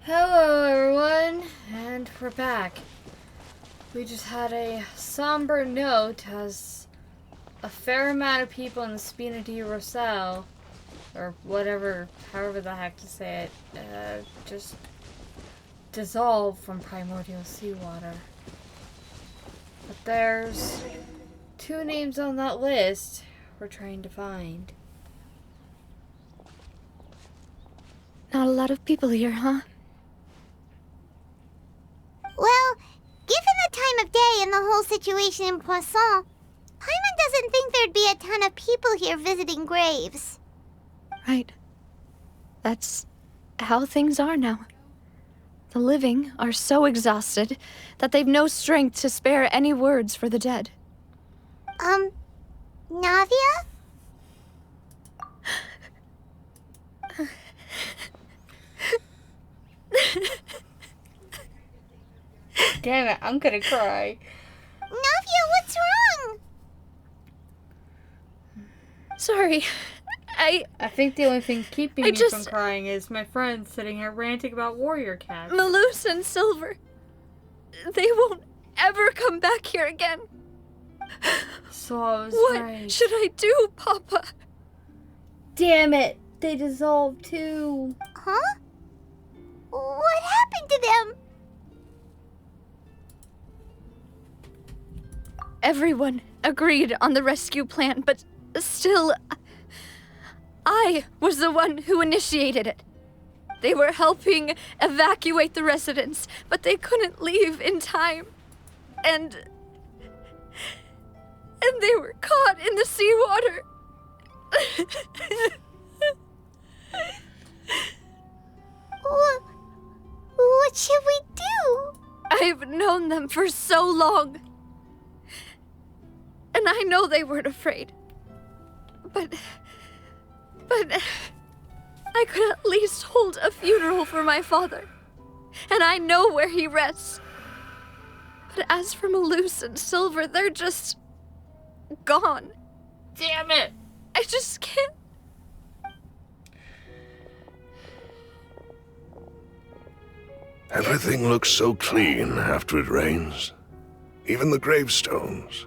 Hello everyone, and we're back. We just had a somber note as a fair amount of people in the Spina di Roselle, or whatever, however the heck to say it, just dissolved from primordial seawater. But there's two names on that list we're trying to find. Not a lot of people here, huh? Well, given the time of day and the whole situation in Poisson, Paimon doesn't think there'd be a ton of people here visiting graves. Right. That's how things are now. The living are so exhausted that they've no strength to spare any words for the dead. Navia? Damn it, I'm gonna cry. Navia, what's wrong? Sorry. I think the only thing keeping me from just- crying is my friend sitting here ranting about warrior cats. Malus and Silver. They won't ever come back here again. So I was What right. should I do, Papa? Damn it! They dissolved too. Huh? What happened to them? Everyone agreed on the rescue plan, but still, I was the one who initiated it. They were helping evacuate the residents, but they couldn't leave in time. And they were caught in the seawater. What should we do? I've known them for so long. And I know they weren't afraid. But I could at least hold a funeral for my father. And I know where he rests. But as for Malus and Silver, they're just gone. Damn it! I just can't. Everything looks so clean after it rains. Even the gravestones.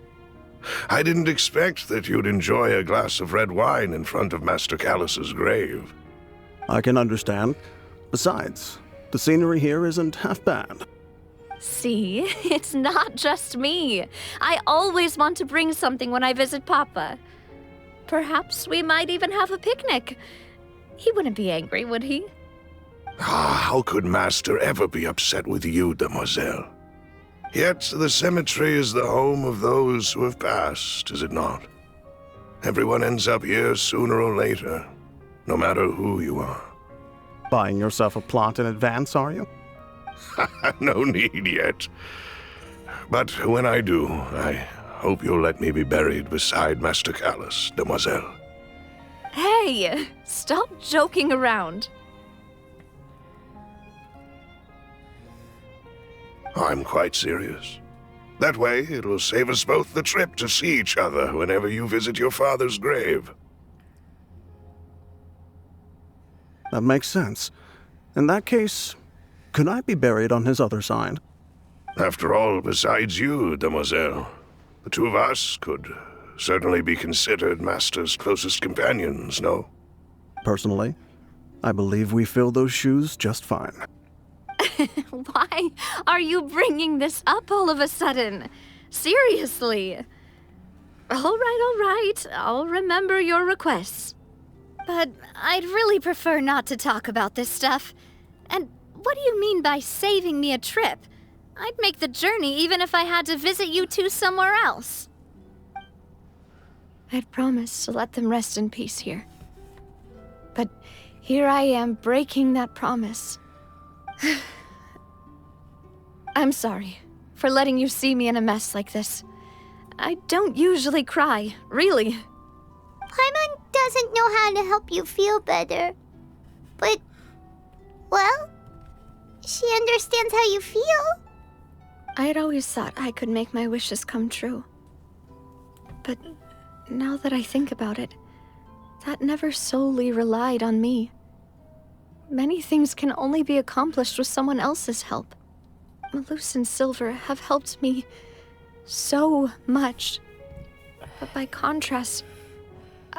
I didn't expect that you'd enjoy a glass of red wine in front of Master Callus's grave. I can understand. Besides, the scenery here isn't half bad. See, it's not just me. I always want to bring something when I visit Papa. Perhaps we might even have a picnic. He wouldn't be angry, would he? How could Master ever be upset with you, demoiselle? Yet the cemetery is the home of those who have passed, is it not? Everyone ends up here sooner or later, no matter who you are. Buying yourself a plot in advance, are you? No need yet. But when I do, I hope you'll let me be buried beside Master Callus, demoiselle. Hey, stop joking around. I'm quite serious. That way, it'll save us both the trip to see each other whenever you visit your father's grave. That makes sense. In that case, could I be buried on his other side? After all, besides you, demoiselle, the two of us could certainly be considered Master's closest companions, no? Personally, I believe we fill those shoes just fine. Why are you bringing this up all of a sudden? Seriously. All right. I'll remember your requests. But I'd really prefer not to talk about this stuff. And what do you mean by saving me a trip? I'd make the journey even if I had to visit you two somewhere else. I'd promised to let them rest in peace here. But here I am breaking that promise. I'm sorry for letting you see me in a mess like this. I don't usually cry, really. Paimon doesn't know how to help you feel better. But, well, she understands how you feel. I had always thought I could make my wishes come true. But now that I think about it, that never solely relied on me. Many things can only be accomplished with someone else's help. Malus and Silver have helped me so much. But by contrast,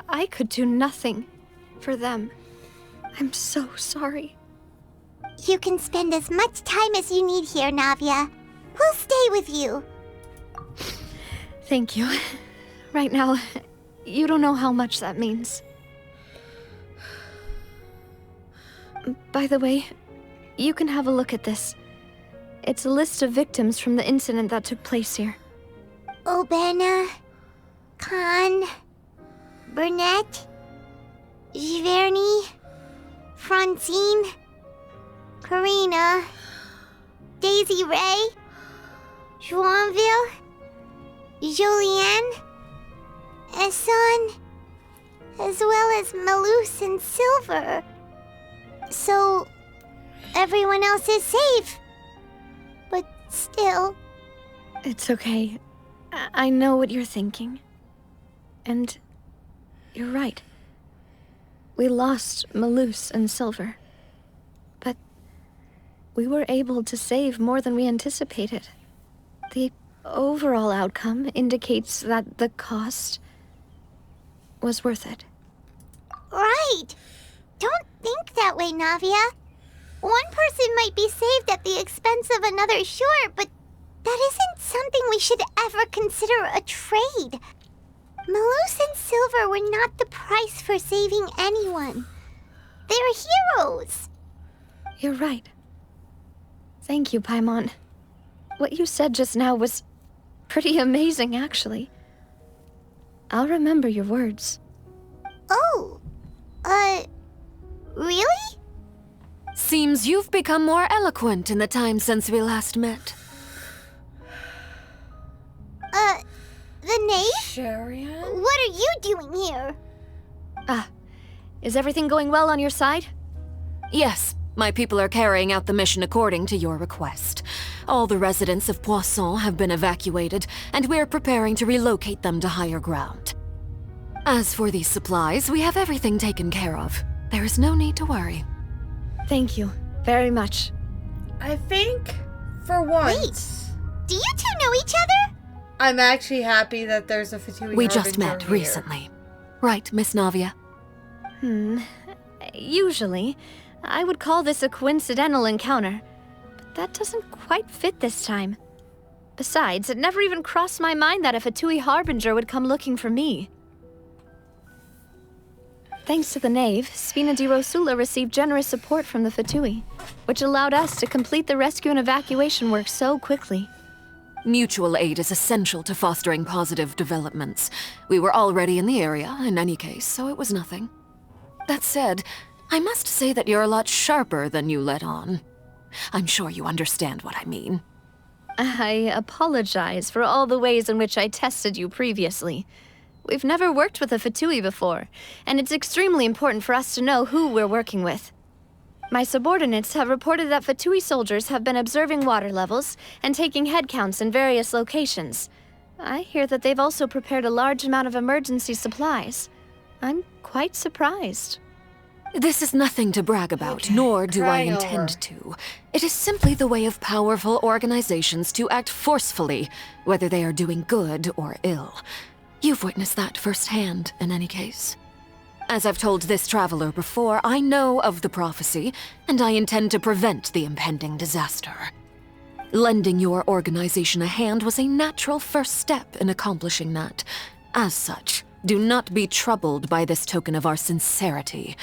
I could do nothing for them. I'm so sorry. You can spend as much time as you need here, Navia. We'll stay with you. Thank you. Right now, you don't know how much that means. By the way, you can have a look at this. It's a list of victims from the incident that took place here. Obena, Khan, Burnett, Giverny, Francine, Karina, Daisy Ray, Joinville, Julianne, Esson, as well as Malus and Silver. So, everyone else is safe. But still... It's okay. I know what you're thinking. And you're right. We lost Malus and Silver. But we were able to save more than we anticipated. The overall outcome indicates that the cost was worth it. Right! Don't think that way, Navia. One person might be saved at the expense of another, sure, but that isn't something we should ever consider a trade. Malus and Silver were not the price for saving anyone. They're heroes. You're right. Thank you, Paimon. What you said just now was pretty amazing, actually. I'll remember your words. Oh, really? Seems you've become more eloquent in the time since we last met. The knave? Sharian? What are you doing here? Is everything going well on your side? Yes, my people are carrying out the mission according to your request. All the residents of Poisson have been evacuated, and we're preparing to relocate them to higher ground. As for these supplies, we have everything taken care of. There is no need to worry. Thank you very much. I think, for once, Do you two know each other? I'm actually happy that there's a Fatui We just Harbinger met here. recently. Right, Miss Navia? Usually, I would call this a coincidental encounter, but that doesn't quite fit this time. Besides, it never even crossed my mind that a Fatui Harbinger would come looking for me. Thanks to the Knave, Spina di Rosula received generous support from the Fatui, which allowed us to complete the rescue and evacuation work so quickly. Mutual aid is essential to fostering positive developments. We were already in the area, in any case, so it was nothing. That said, I must say that you're a lot sharper than you let on. I'm sure you understand what I mean. I apologize for all the ways in which I tested you previously. We've never worked with a Fatui before, and it's extremely important for us to know who we're working with. My subordinates have reported that Fatui soldiers have been observing water levels and taking head counts in various locations. I hear that they've also prepared a large amount of emergency supplies. I'm quite surprised. This is nothing to brag about, Okay, nor do I crying intend over. to. It is simply the way of powerful organizations to act forcefully, whether they are doing good or ill. You've witnessed that firsthand, in any case. As I've told this traveler before, I know of the prophecy, and I intend to prevent the impending disaster. Lending your organization a hand was a natural first step in accomplishing that. As such, do not be troubled by this token of our sincerity.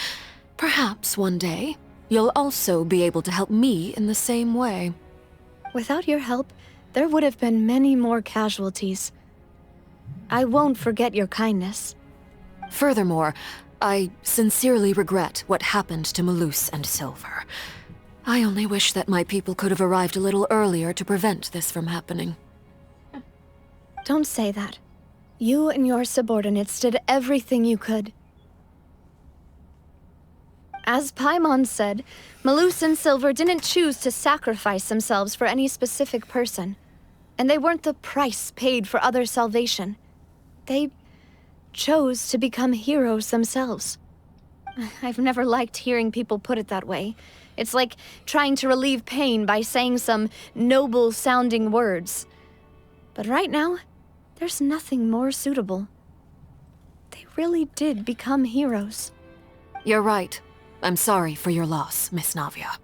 Perhaps one day, you'll also be able to help me in the same way. Without your help, there would have been many more casualties. I won't forget your kindness. Furthermore, I sincerely regret what happened to Malus and Silver. I only wish that my people could have arrived a little earlier to prevent this from happening. Don't say that. You and your subordinates did everything you could. As Paimon said, Malus and Silver didn't choose to sacrifice themselves for any specific person. And they weren't the price paid for other salvation. They chose to become heroes themselves. I've never liked hearing people put it that way. It's like trying to relieve pain by saying some noble-sounding words. But right now, there's nothing more suitable. They really did become heroes. You're right. I'm sorry for your loss, Miss Navia.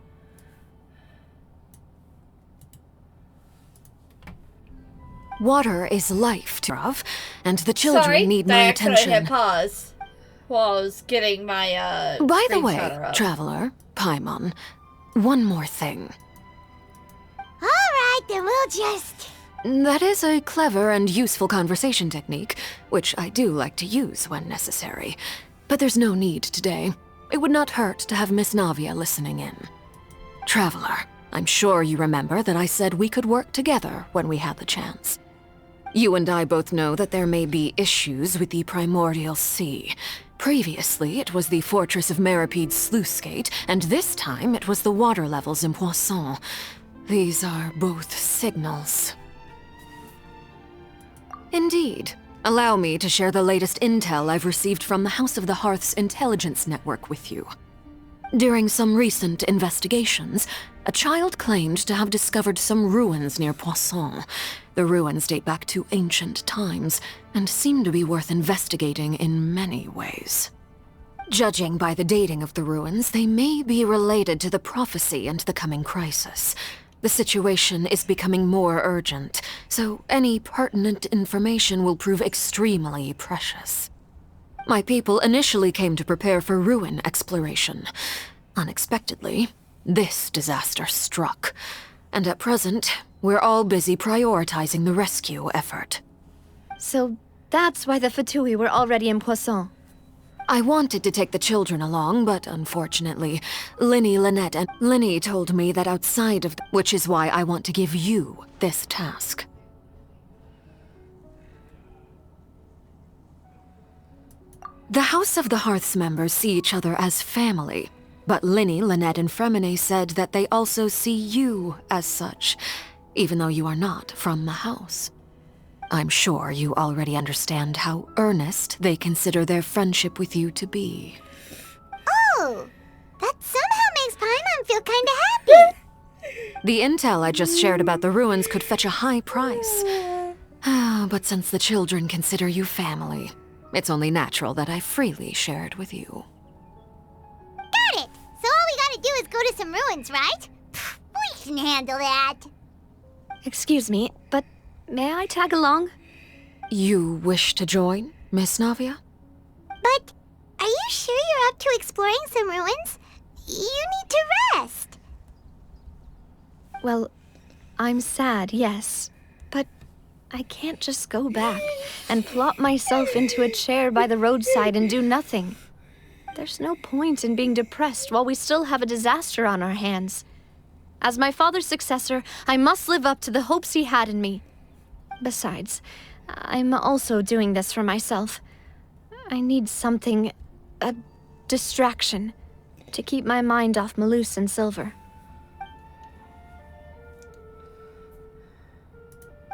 Water is life to of, and the children need my attention. Hit pause while I was getting my By the screenshot way, up. Traveler, Paimon, one more thing. Alright, then we'll just... That is a clever and useful conversation technique, which I do like to use when necessary. But there's no need today. It would not hurt to have Miss Navia listening in. Traveler, I'm sure you remember that I said we could work together when we had the chance. You and I both know that there may be issues with the Primordial Sea. Previously, it was the Fortress of Meripede's sluice gate, and this time it was the water levels in Poisson. These are both signals. Indeed. Allow me to share the latest intel I've received from the House of the Hearth's intelligence network with you. During some recent investigations, a child claimed to have discovered some ruins near Poisson. The ruins date back to ancient times, and seem to be worth investigating in many ways. Judging by the dating of the ruins, they may be related to the prophecy and the coming crisis. The situation is becoming more urgent, so any pertinent information will prove extremely precious. My people initially came to prepare for ruin exploration. Unexpectedly, this disaster struck, and at present, we're all busy prioritizing the rescue effort. So that's why the Fatui were already in Poisson. I wanted to take the children along, but unfortunately, Lynette and Linny told me that outside of which is why I want to give you this task. The House of the Hearth's members see each other as family, but Lynette, and Fremine said that they also see you as such, even though you are not from the house. I'm sure you already understand how earnest they consider their friendship with you to be. Oh, that somehow makes Paimon feel kinda happy. The intel I just shared about the ruins could fetch a high price. But since the children consider you family, it's only natural that I freely share it with you. Got it! So all we gotta do is go to some ruins, right? We can handle that. Excuse me, but may I tag along? You wish to join, Miss Navia? But are you sure you're up to exploring some ruins? You need to rest. Well, I'm sad, yes. But I can't just go back and plop myself into a chair by the roadside and do nothing. There's no point in being depressed while we still have a disaster on our hands. As my father's successor, I must live up to the hopes he had in me. Besides, I'm also doing this for myself. I need something, a distraction, to keep my mind off Malus and Silver.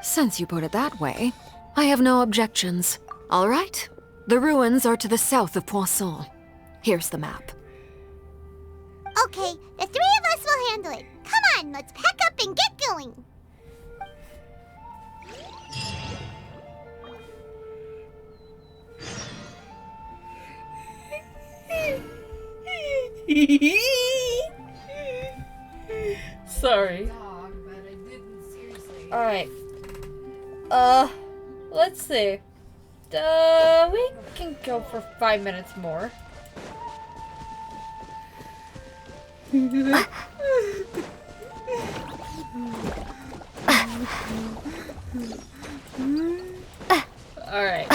Since you put it that way, I have no objections. All right, the ruins are to the south of Poisson. Here's the map. Okay, the three of us will handle it. Come on, let's pack up and get going. Sorry. Alright. Let's see. We can go for 5 minutes more. Alright.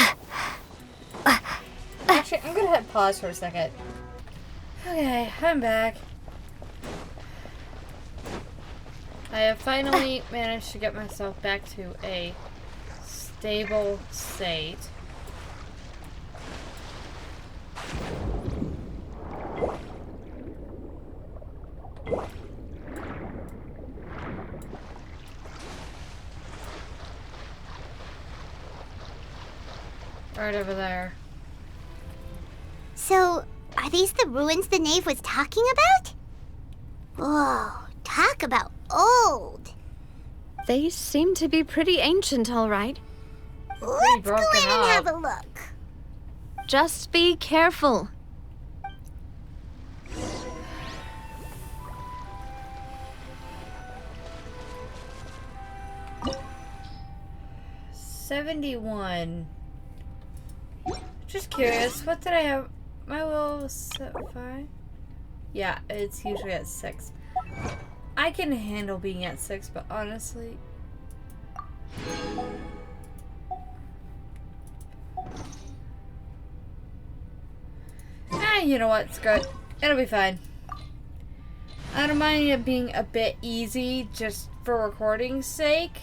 Actually, I'm gonna hit pause for a second. Okay, I'm back. I have finally managed to get myself back to a stable state. Right over there. So, Are these the ruins the knave was talking about? Whoa, talk about old. They seem to be pretty ancient, all right. Let's go broken in and up. have a look. Just be careful. $71. Just curious, what did I have? My will was set 5? Yeah, it's usually at 6. I can handle being at 6, but honestly... you know what? It's good. It'll be fine. I don't mind it being a bit easy just for recording's sake.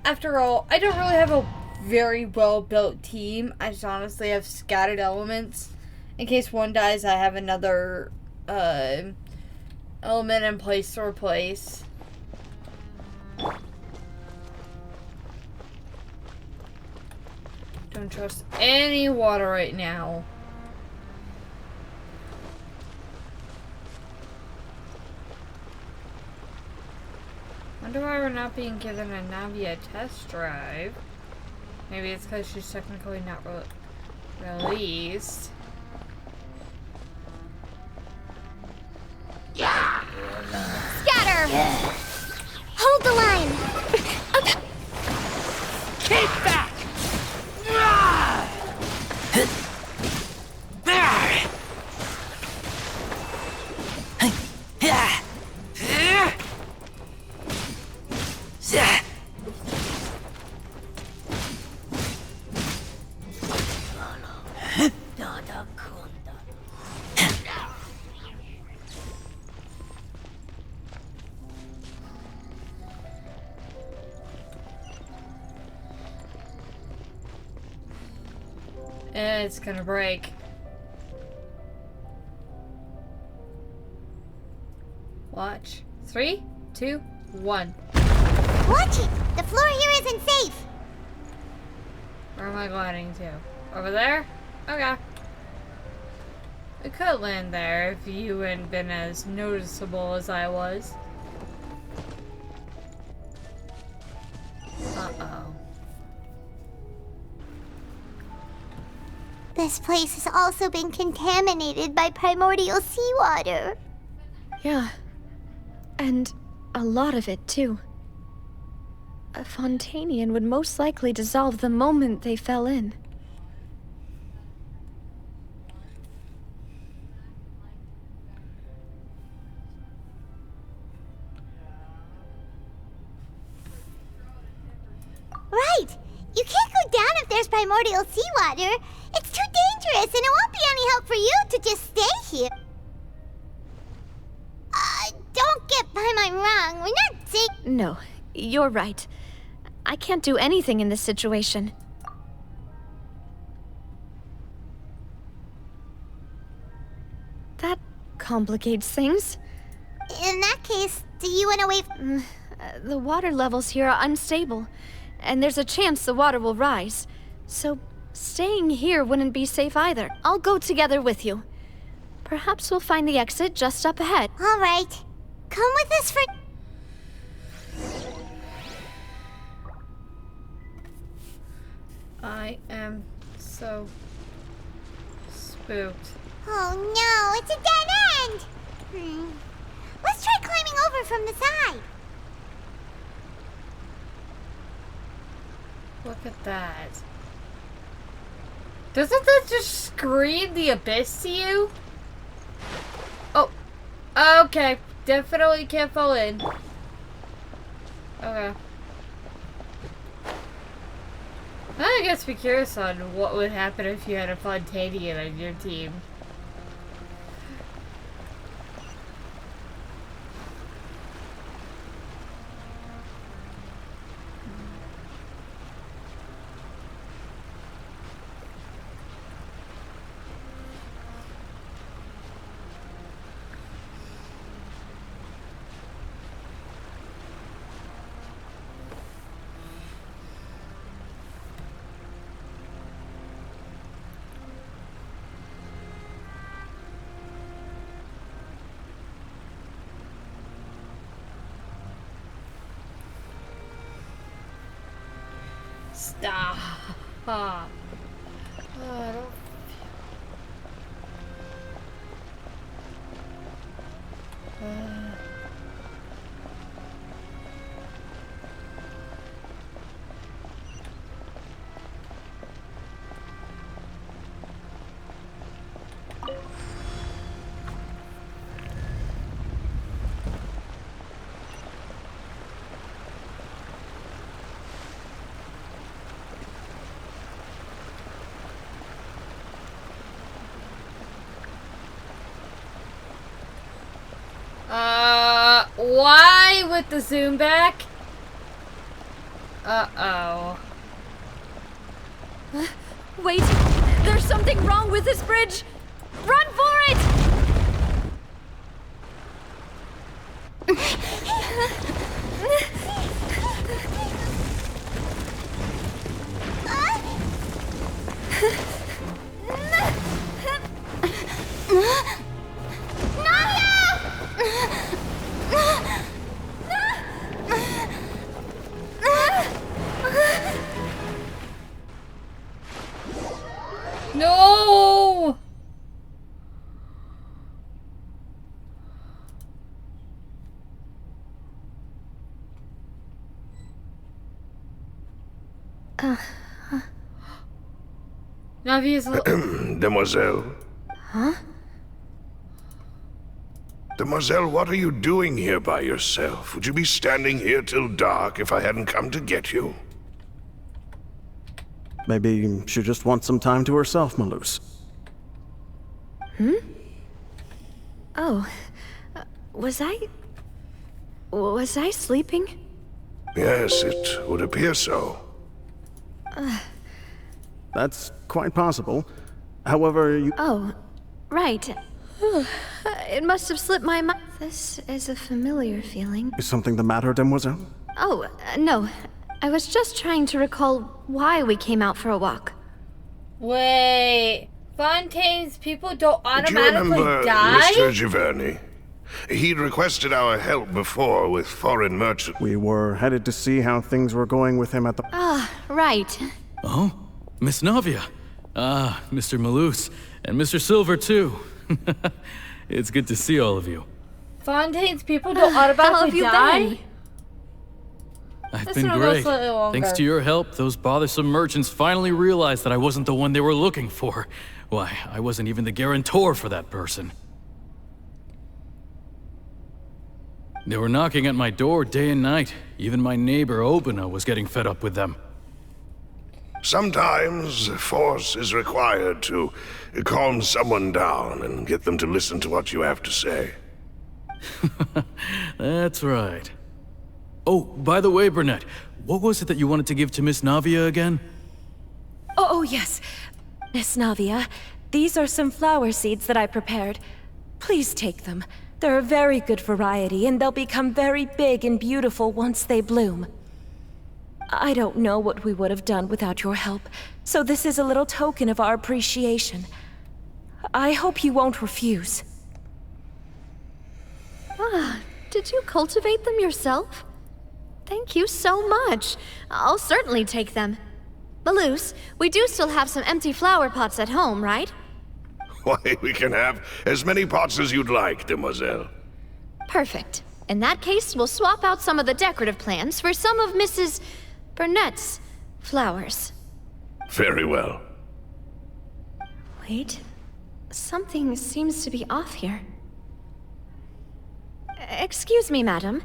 After all, I don't really have a very well-built team. I just honestly have scattered elements. In case one dies, I have another element in place to replace. Don't trust any water right now. Wonder why we're not being given a Navia test drive. Maybe it's because she's technically not released. Scatter! Hold the line! Keep back! It's gonna break. Watch. 3, 2, 1. Watch it! The floor here isn't safe! Where am I gliding to? Over there? Okay. We could land there if you hadn't been as noticeable as I was. Uh-oh. This place has also been contaminated by primordial seawater. Yeah. And a lot of it, too. A Fontainian would most likely dissolve the moment they fell in. Right! You can't go down if there's primordial seawater. It's too dangerous, and it won't be any help for you to just stay here. Don't get Paimon wrong. We're not safe. No, you're right. I can't do anything in this situation. That complicates things. In that case, do you want to wait? The water levels here are unstable, and there's a chance the water will rise. So, staying here wouldn't be safe either. I'll go together with you. Perhaps we'll find the exit just up ahead. All right. Come with us for... I am so spooked. Oh no, it's a dead end! Let's try climbing over from the side. Look at that. Doesn't that just scream the abyss to you? Oh. Okay. Definitely can't fall in. Okay. I guess be curious on what would happen if you had a Fontainian on your team. Stop. I don't... Why with the zoom back? Uh-oh. Wait, there's something wrong with this bridge! Run for it! No! Navia's Demoiselle. Huh? Demoiselle, what are you doing here by yourself? Would you be standing here till dark if I hadn't come to get you? Maybe she just wants some time to herself, Malus. Oh, was I sleeping? Yes, it would appear so. That's quite possible. However, you... Oh, right. It must have slipped my mind. This is a familiar feeling. Is something the matter, Demoiselle? Oh, no. I was just trying to recall why we came out for a walk. Wait. Fontaine's people don't Do you automatically remember die? Mr. Giverny? He'd requested our help before with foreign merchants. We were headed to see how things were going with him at the... Ah, right. Oh, Miss Navia. Ah, Mr. Malus. And Mr. Silver, too. It's good to see all of you. Fontaine's people don't How have automatically you die? been? I've This been one will go great. slightly longer. Thanks to your help, those bothersome merchants finally realized that I wasn't the one they were looking for. Why, I wasn't even the guarantor for that person. They were knocking at my door day and night. Even my neighbor, Obina, was getting fed up with them. Sometimes force is required to calm someone down and get them to listen to what you have to say. That's right. Oh, by the way, Burnett, what was it that you wanted to give to Miss Navia again? Oh, yes. Miss Navia, these are some flower seeds that I prepared. Please take them. They're a very good variety, and they'll become very big and beautiful once they bloom. I don't know what we would have done without your help, so this is a little token of our appreciation. I hope you won't refuse. Ah, did you cultivate them yourself? Thank you so much. I'll certainly take them. Malus, we do still have some empty flower pots at home, right? Why, we can have as many pots as you'd like, demoiselle. Perfect. In that case, we'll swap out some of the decorative plants for some of Mrs. Burnett's flowers. Very well. Wait. Something seems to be off here. Excuse me, madam.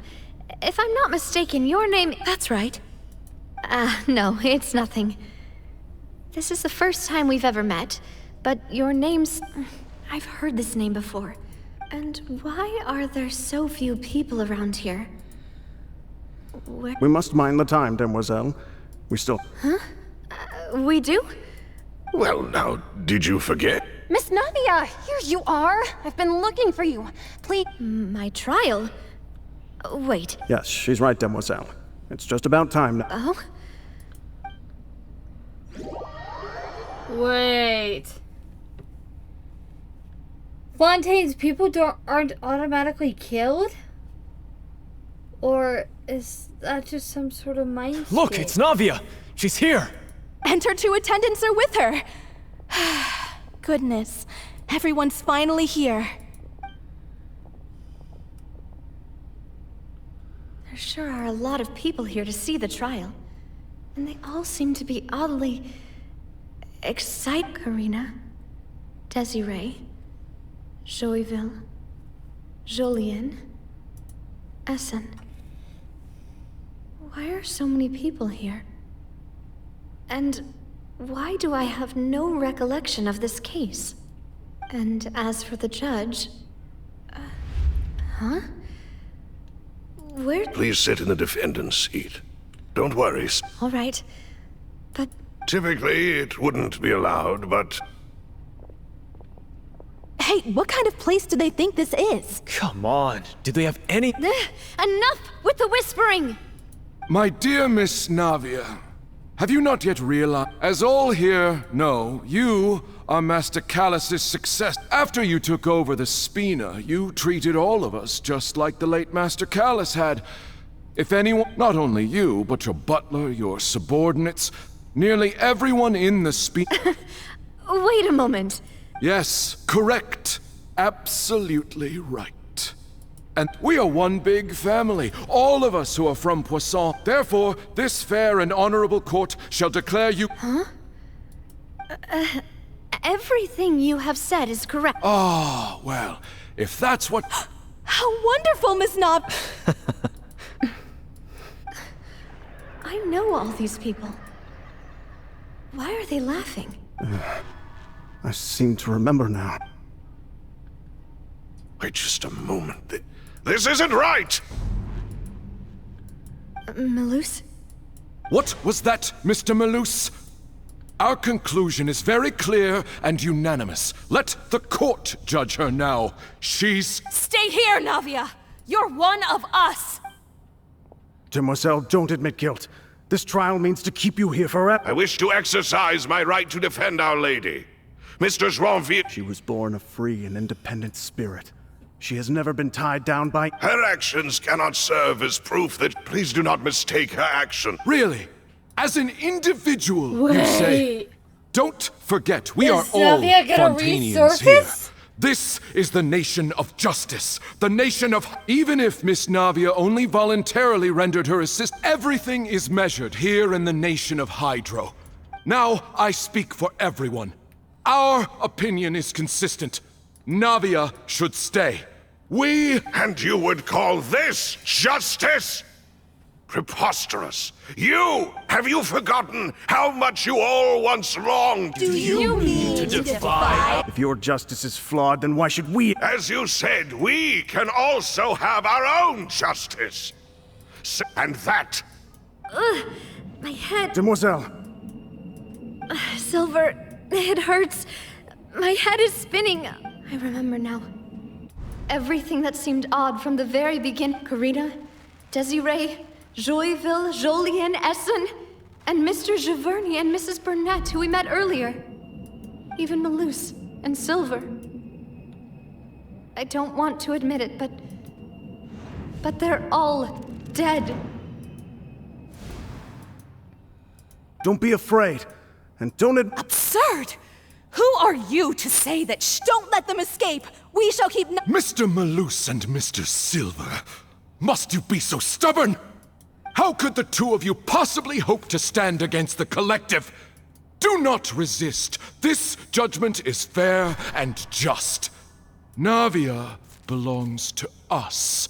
If I'm not mistaken, your name... That's right. No, it's nothing. This is the first time we've ever met, but your name's... I've heard this name before. And why are there so few people around here? Where... We must mind the time, Demoiselle. We still... we do? Well, now, did you forget? Miss Navia, here you are. I've been looking for you. Please. My trial? Wait. Yes, she's right, Demoiselle. It's just about time now. Oh? Wait. Fontaine's people aren't automatically killed? Or is that just some sort of mind? Look, it's Navia! She's here! And her two attendants are with her. Goodness, everyone's finally here. There sure are a lot of people here to see the trial. And they all seem to be oddly excited. Karina, Desiree, Joyville, Jolien, Essen. Why are so many people here? And why do I have no recollection of this case? And as for the judge... huh? Where... Please sit in the defendant's seat. Don't worry. All right. But... Typically, it wouldn't be allowed, but... Hey, what kind of place do they think this is? Come on, do they have any— Enough with the whispering! My dear Miss Navia, have you not yet realized? As all here know, you are Master Callus's successor. After you took over the Spina, you treated all of us just like the late Master Callus had. If anyone, not only you, but your butler, your subordinates, nearly everyone in the Spina... Wait a moment. Yes, correct. Absolutely right. And we are one big family, all of us who are from Poisson. Therefore, this fair and honorable court shall declare you— Huh? Everything you have said is correct. Ah, well, if that's what— How wonderful, Miss Nav— I know all these people. Why are they laughing? I seem to remember now. Wait just a moment. This isn't right! Malus? What was that, Mr. Malus? Our conclusion is very clear and unanimous. Let the court judge her now. She's— Stay here, Navia! You're one of us! Demoiselle, don't admit guilt. This trial means to keep you here forever. I wish to exercise my right to defend Our Lady. Mr. Joinville— She was born a free and independent spirit. She has never been tied down by— Her actions cannot serve as proof that— Please do not mistake her action. Really? As an individual, you say? Don't forget, we are all Navia gonna Fontainians here. resurface? This is the nation of justice. The nation of— Even if Miss Navia only voluntarily rendered her assist, everything is measured here in the nation of Hydro. Now, I speak for everyone. Our opinion is consistent. Navia should stay. We— And you would call this justice? Preposterous. Have you forgotten how much you all once wronged? Do you mean to defy? If your justice is flawed, then why should we— As you said, we can also have our own justice. And that— My head. Demoiselle, Silver, it hurts. My head is spinning. I remember now. Everything that seemed odd from the very beginning. Karina, Desiree, Joyville, Jolien, Essen, and Mr. Giverny and Mrs. Burnett, who we met earlier. Even Malus and Silver. I don't want to admit it, but they're all dead. don't be afraid. And don't Absurd! Who are you to say that don't let them escape? We shall keep Mr. Malus and Mr. Silver, must you be so stubborn? How could the two of you possibly hope to stand against the collective? Do not resist. This judgment is fair and just. Navia belongs to us.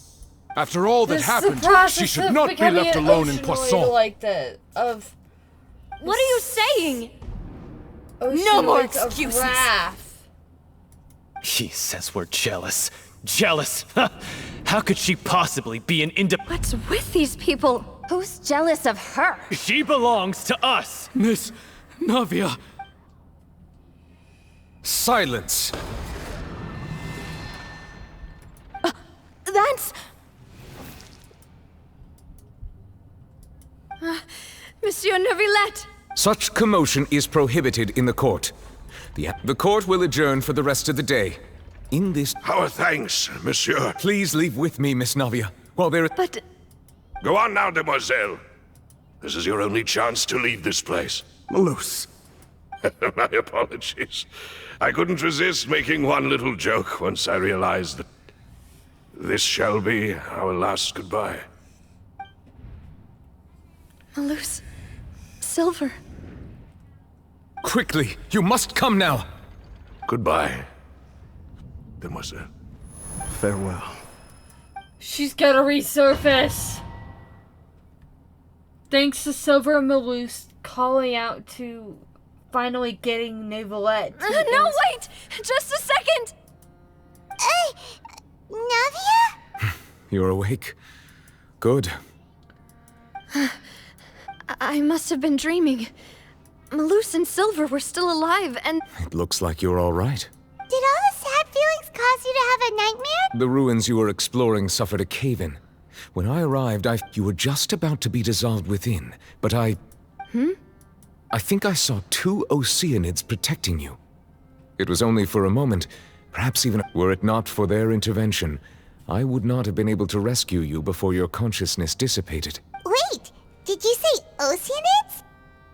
After all that happened, she should not be left alone in Poisson. Like that of What are you saying? No more like of excuses. wrath. He says we're jealous. Jealous? How could she possibly be an What's with these people? Who's jealous of her? She belongs to us! Miss Navia. Silence! That's... Monsieur Neuvillette! Such commotion is prohibited in the court. The court will adjourn for the rest of the day. In this— Our thanks, monsieur. Please leave with me, Miss Navia, while there— But Go on now, demoiselle. This is your only chance to leave this place. Malus. My apologies. I couldn't resist making one little joke once I realized that this shall be our last goodbye. Malus. Silver. Quickly, you must come now. Goodbye, demoiselle. Farewell. She's gonna resurface. Thanks to Silver and Malus calling out to finally getting Neuvillette. No, wait! Just a second! Navia? You're awake. Good. I must have been dreaming. Malus and Silver were still alive, and... It looks like you're all right. Did all the sad feelings cause you to have a nightmare? The ruins you were exploring suffered a cave-in. When I arrived, you were just about to be dissolved within, but I think I saw 2 Oceanids protecting you. It was only for a moment, perhaps even were it not for their intervention, I would not have been able to rescue you before your consciousness dissipated. Wait, did you say Oceanids?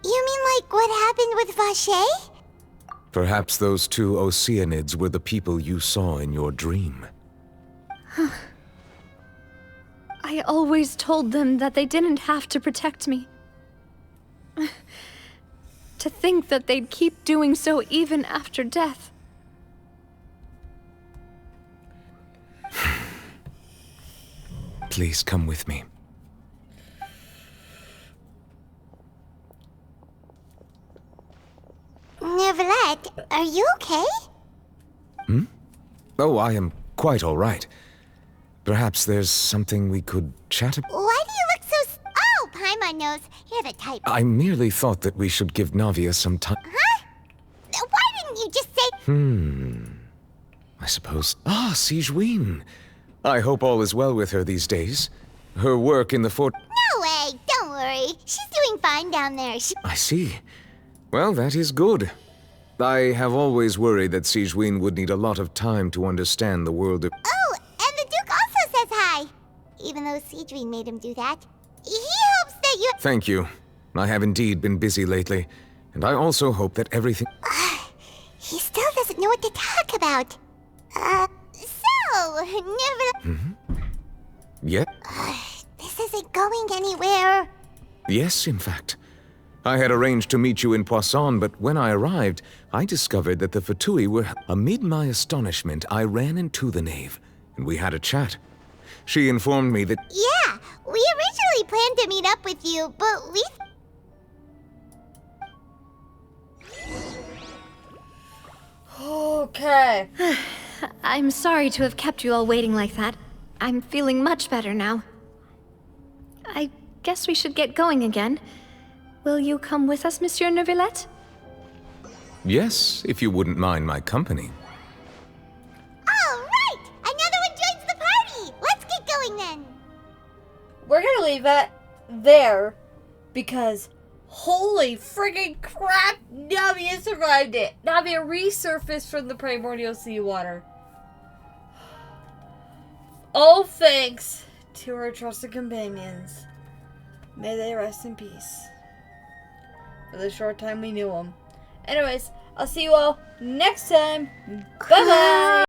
You mean like what happened with Vache? Perhaps those 2 Oceanids were the people you saw in your dream. I always told them that they didn't have to protect me. To think that they'd keep doing so even after death. Please come with me. Neuvillette, are you okay? Oh, I am quite all right. Perhaps there's something we could chat about. Why do you look so Oh, Paimon knows. You're the type. I merely thought that we should give Navia some time. Huh? Why didn't you just say... I suppose... Ah, Sigewinne. I hope all is well with her these days. Her work in the fort... No way, don't worry. She's doing fine down there. I see. Well, that is good. I have always worried that Sigewinne would need a lot of time to understand the world of... Oh, and the Duke also says hi. Even though Sigewinne made him do that. He hopes that you... Thank you. I have indeed been busy lately, and I also hope that everything... He still doesn't know what to talk about. So, never... Yep. This isn't going anywhere. Yes, in fact. I had arranged to meet you in Poisson, but when I arrived, I discovered that the Fatui were... Amid my astonishment, I ran into the knave, and we had a chat. She informed me that... Yeah, we originally planned to meet up with you, but we... Okay. I'm sorry to have kept you all waiting like that. I'm feeling much better now. I guess we should get going again. Will you come with us, Monsieur Neuvillette? Yes, if you wouldn't mind my company. All right! Another one joins the party! Let's get going then! We're gonna leave that there because holy friggin' crap, Navia survived it. Navia resurfaced from the primordial seawater. All thanks to her trusted companions. May they rest in peace. For the short time we knew them. Anyways, I'll see you all next time. Bye-bye!